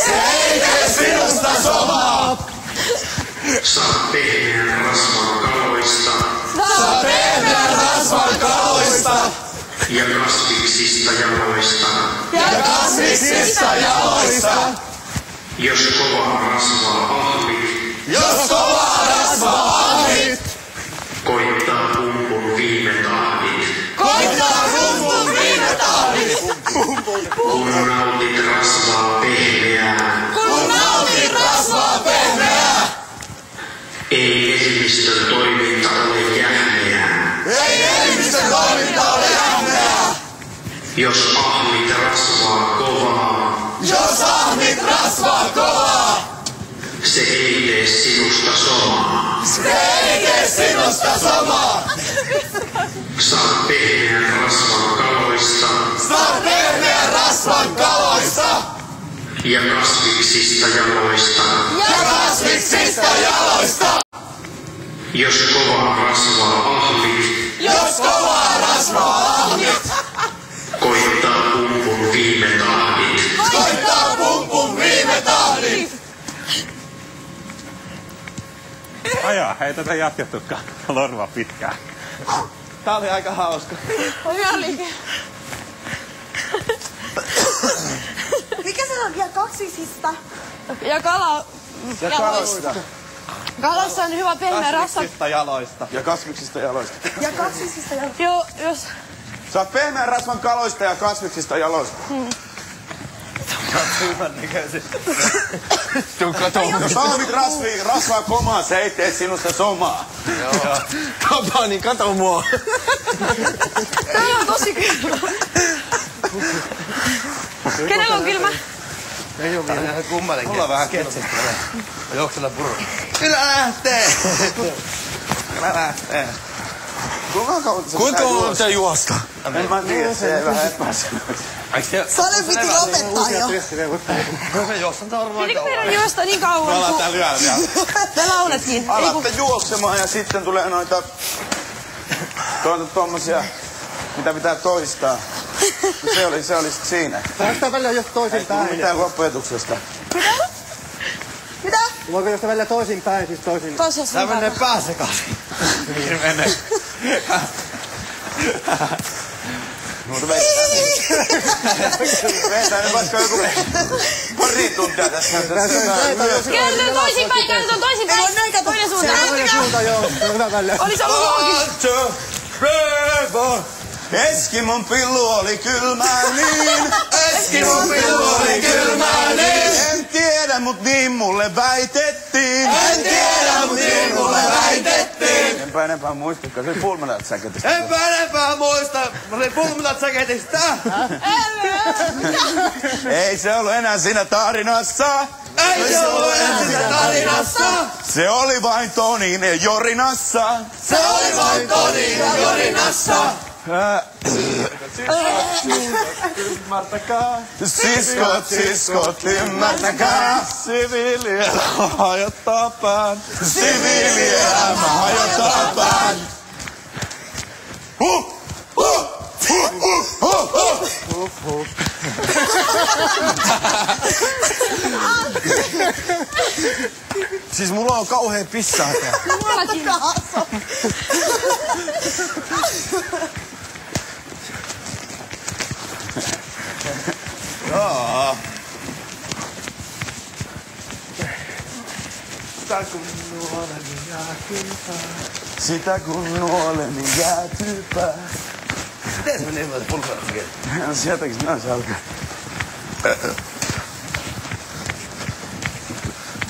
Se ei tee sinusta somaa. Saat pehmeän rasvan kaloista. Saat pehmeän rasvan kaloista. Ja kasviksista jaloista. Ja kasviksista jaloista. Jos kovaa rasvaa ahmit. Jos kovaa rasvaa ahmit. Koittaa pumpun viime tahdit. Koittaa pumpun viime tahdit. Kun nautit rasvaa pehmeää. Kun nautit rasvaa pehmeää. Ei elimistön toiminta ole jähmeää. Ei elimistön toiminta ole jähmeää. Jos ahmit rasvaa kovaa. Jos ahmit rasvaa kovaa. Se ei tee sinusta somaa. Se ei tee sinusta somaa. Saat pehmeän rasvan kaloista. Saat pehmeän rasvan kaloista. Ja kasviksista jaloista. Ja kasviksista jaloista. Jos kovaa rasvaa ahmit. Jos kovaa rasvaa ahmit. Koittaa pumpun viime tahdit. Koittaa pumpun viime tahdit. Ajaa, ei tätä jatkettukaan lorva pitkään. Tää oli aika hauska. Olikin. Mikä se on vielä kaksisista? Ja kala... Ja kaloista. Kalassa on hyvä pehmeä rasva. Kasviksista jaloista. Ja kasviksista jaloista. Ja kaksisista ja... Joo, jos... Saat pehmeän rasvan kaloista ja kasviksista jaloista. Hyvän näköiset. Jos ahmit rasvaa komaa, se ei tee sinusta somaa. Joo. Tapani, kato mua. Tää on tosi kylmä. Kenellä on kylmä? Ei oo vielä kummallekin. Mulla on vähän ketsettä. Juoksella puru. Kyllä lähtee. Kyllä lähtee. Kuinka kauan pitää juosta? En mä tiedä, se ei vähän epäselväksi. Sale piti lopettaa jo. Me juostan varmaan Pitikö meidän juosta niin kauan? Me ollaan täällä yöllä vielä. Me launatkin. Alatte juoksemaan ja sitten tulee noita tommosia, mitä pitää toistaa. Se oli sit siinä. Päästään välillä just toisinpäin. Ei mitään loppuetuksesta. Mitä? Voiko josta välillä toisinpäin, siis toisin... Toisessa Tää menee suuntaan. pää sekaisin. Niin menee. Mutta vetää nyt vaikka joku pari tuntia tässä. Käännetään toisinpäin, käännetään toisinpäin. Ei, näin kato. Toinen suunta. Toinen suunta, joo. Se on hyvä välillä. Olis ollut johonkin. Eskimon pillu oli kylmää niin. Eskimon pillu oli kylmää niin. En tiedä, mut niin mulle väitettiin. En tiedä, mut niin mulle väitettiin. Enpä enempää muistakaan, se oli Pulmelat säketistä. Enpä enempää muista. Mä olin Pulmelat säketistä. Ei se ollut enää siinä tarinassa. Ei se ollut enää sitä tarinassa. Se oli vain Tonin jorinassa. Se oli vain Tonin jorinassa. Siskot, ymmärtäkää. Siviilielämä hajottaa pään. Siviilielämä hajottaa pään. Siis mulla on kauhea pissaa tää. Mullakin. Joo. Sitä kun nuoleni jäätypää. Miten se menee mulle Pulmelat säketistä? Sieltäkin näin se alkaa.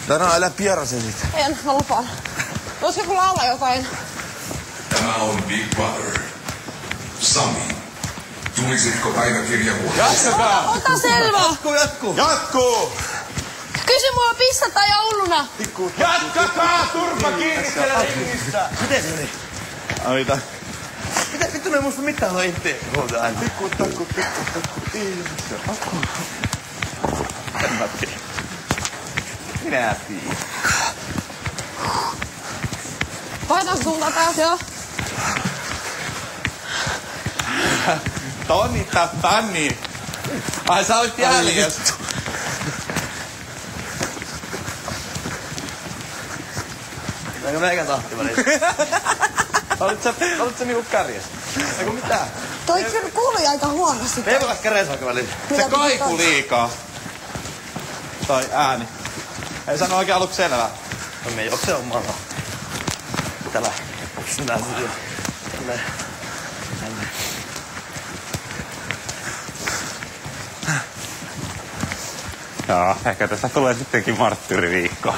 Tänään älä pierasen siitä. En, mä lupaan. Voisiko kun laulaa jotain? Tämä on Big Brother. Sami, tulisitko päiväkirjavuoteen? Jatkakaa! Ota selvä! Jatkuu! Kysy mua pissa tai jouluna. Jatkakaa! Turpa kiinni siellä ringissä! Miten se meni? Aita. Mitä vittu me muista mitään noin itse? Huolta aina. Pikku, ihmistä. En mä tiedä. Minä tiedän. Vaihdaanko suuntaan taas jo? Toni. Ai sä olit jäljessä. Eikö meikän tahti väliin? Olit sä niinku kärjessä? Eiku mitään? Toi kyllä kuului aika huonosti. Peivokas kädessä aika väliin. Mitä Se kaikuu pitää? liikaa. Toi ääni. Ei sano oikein aluksi selvää. No me juokse omalla. Tällä. Sinä syö. Tälleen. Tälleen. Joo, ehkä tässä tulee sittenkin marttyyriviikko.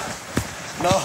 No.